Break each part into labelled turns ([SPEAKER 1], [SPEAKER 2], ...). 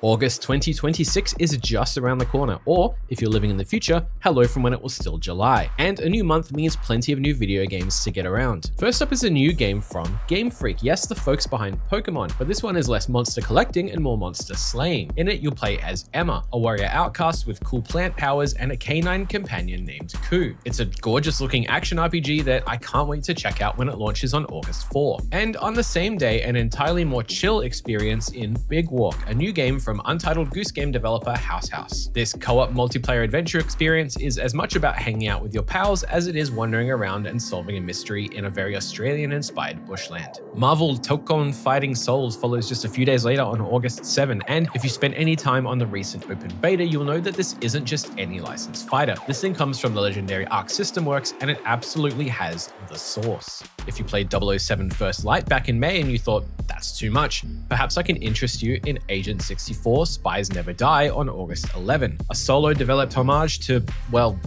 [SPEAKER 1] August 2026 is just around the corner, or if you're living in the future, hello from when it was still July. And a new month means plenty of new video games to get around. First up is a new game from Game Freak. Yes, the folks behind Pokemon, but this one is less monster collecting and more monster slaying. In it, you'll play as Emma, a warrior outcast with cool plant powers and a canine companion named Ku. It's a gorgeous looking action RPG that I can't wait to check out when it launches on August 4. And on the same day, an entirely more chill experience in Big Walk, a new game from Untitled Goose Game developer House. This co-op multiplayer adventure experience is as much about hanging out with your pals as it is wandering around and solving a mystery in a very Australian-inspired bushland. Marvel Tokon Fighting Souls follows just a few days later on August 7, and if you spent any time on the recent open beta, you'll know that this isn't just any licensed fighter. This thing comes from the legendary Arc System Works, and it absolutely has the sauce. If you played 007 First Light back in May and you thought, that's too much, perhaps I can interest you in Agent 64 Spies Never Die on August 11, a solo developed homage to, well,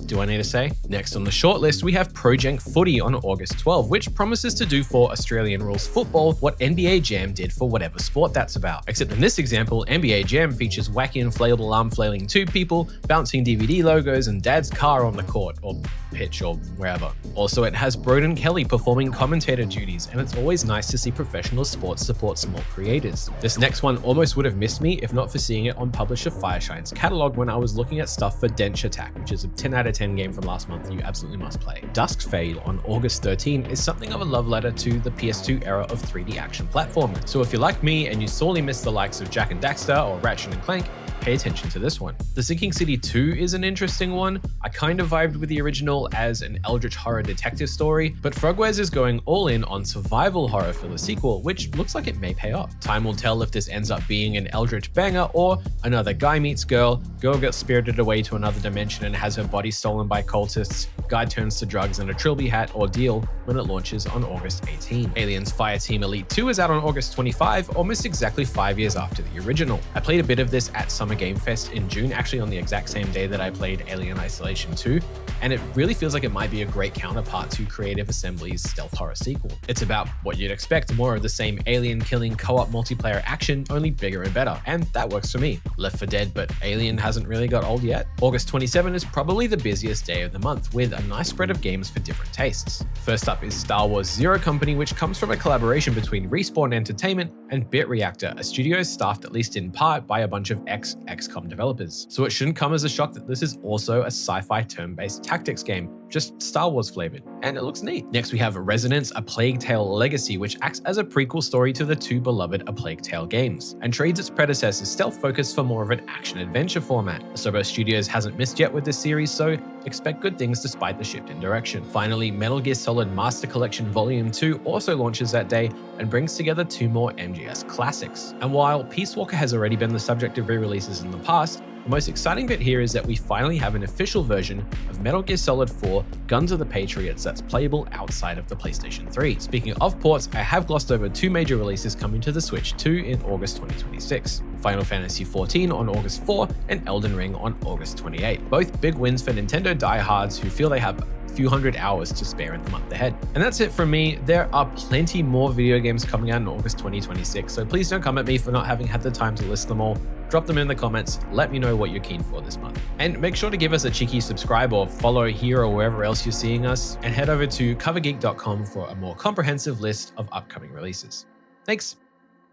[SPEAKER 1] do I need to say? Next on the shortlist, we have Jank Footy on August 12, which promises to do for Australian rules football what NBA Jam did for whatever sport that's about. Except in this example, NBA Jam features wacky inflatable arm flailing tube people, bouncing DVD logos, and dad's car on the court, or pitch, or wherever. Also, it has Broden Kelly performing commentator duties, and it's always nice to see professional sports support small creators. This next one almost would have missed me if not for seeing it on publisher Fireshine's catalog when I was looking at stuff for Dench Attack, which is a 10 out of 10 game from last month you absolutely must play. Duskfade on August 13 is something of a love letter to the PS2 era of 3D action platforming. So if you're like me and you sorely miss the likes of Jak and Daxter or Ratchet and Clank, pay attention to this one. The Sinking City 2 is an interesting one. I kind of vibed with the original as an eldritch horror detective story, but Frogwares is going all in on survival horror for the sequel, which looks like it may pay off. Time will tell if this ends up being an eldritch banger or another guy meets girl gets spirited away to another dimension and has her body stolen by cultists, guy turns to drugs and a trilby hat ordeal when it launches on August 18. Alien's Fireteam Elite 2 is out on August 25, almost exactly 5 years after the original. I played a bit of this at Summer Game Fest in June, actually on the exact same day that I played Alien Isolation 2, and it really feels like it might be a great counterpart to Creative Assembly's stealth horror sequel. It's about what you'd expect, more of the same alien killing co-op multiplayer action, only bigger and better, and that works for me. Left 4 Dead, but Alien hasn't really got old yet. August 27 is probably the busiest day of the month, with a nice spread of games for different tastes. First up is Star Wars Zero Company, which comes from a collaboration between Respawn Entertainment and Bit Reactor, a studio staffed at least in part by a bunch of ex-XCOM developers. So it shouldn't come as a shock that this is also a sci-fi turn-based tactics game, just Star Wars flavored, and it looks neat. Next we have Resonance, A Plague Tale Legacy, which acts as a prequel story to the two beloved A Plague Tale games, and trades its predecessor's stealth focus for more of an action-adventure format. Asobo Studios hasn't missed yet with this series, so expect good things despite the shift in direction. Finally, Metal Gear Solid Master Collection Volume 2 also launches that day and brings together 2 more MGS classics. And while Peace Walker has already been the subject of re-releases in the past, the most exciting bit here is that we finally have an official version of Metal Gear Solid 4 Guns of the Patriots that's playable outside of the PlayStation 3. Speaking of ports, I have glossed over 2 major releases coming to the Switch 2 in August 2026. Final Fantasy XIV on August 4 and Elden Ring on August 28. Both big wins for Nintendo diehards who feel they have a few hundred hours to spare in the month ahead. And that's it from me. There are plenty more video games coming out in August 2026, so please don't come at me for not having had the time to list them all. Drop them in the comments, let me know what you're keen for this month. And make sure to give us a cheeky subscribe or follow here or wherever else you're seeing us, and head over to covergeek.com for a more comprehensive list of upcoming releases. Thanks.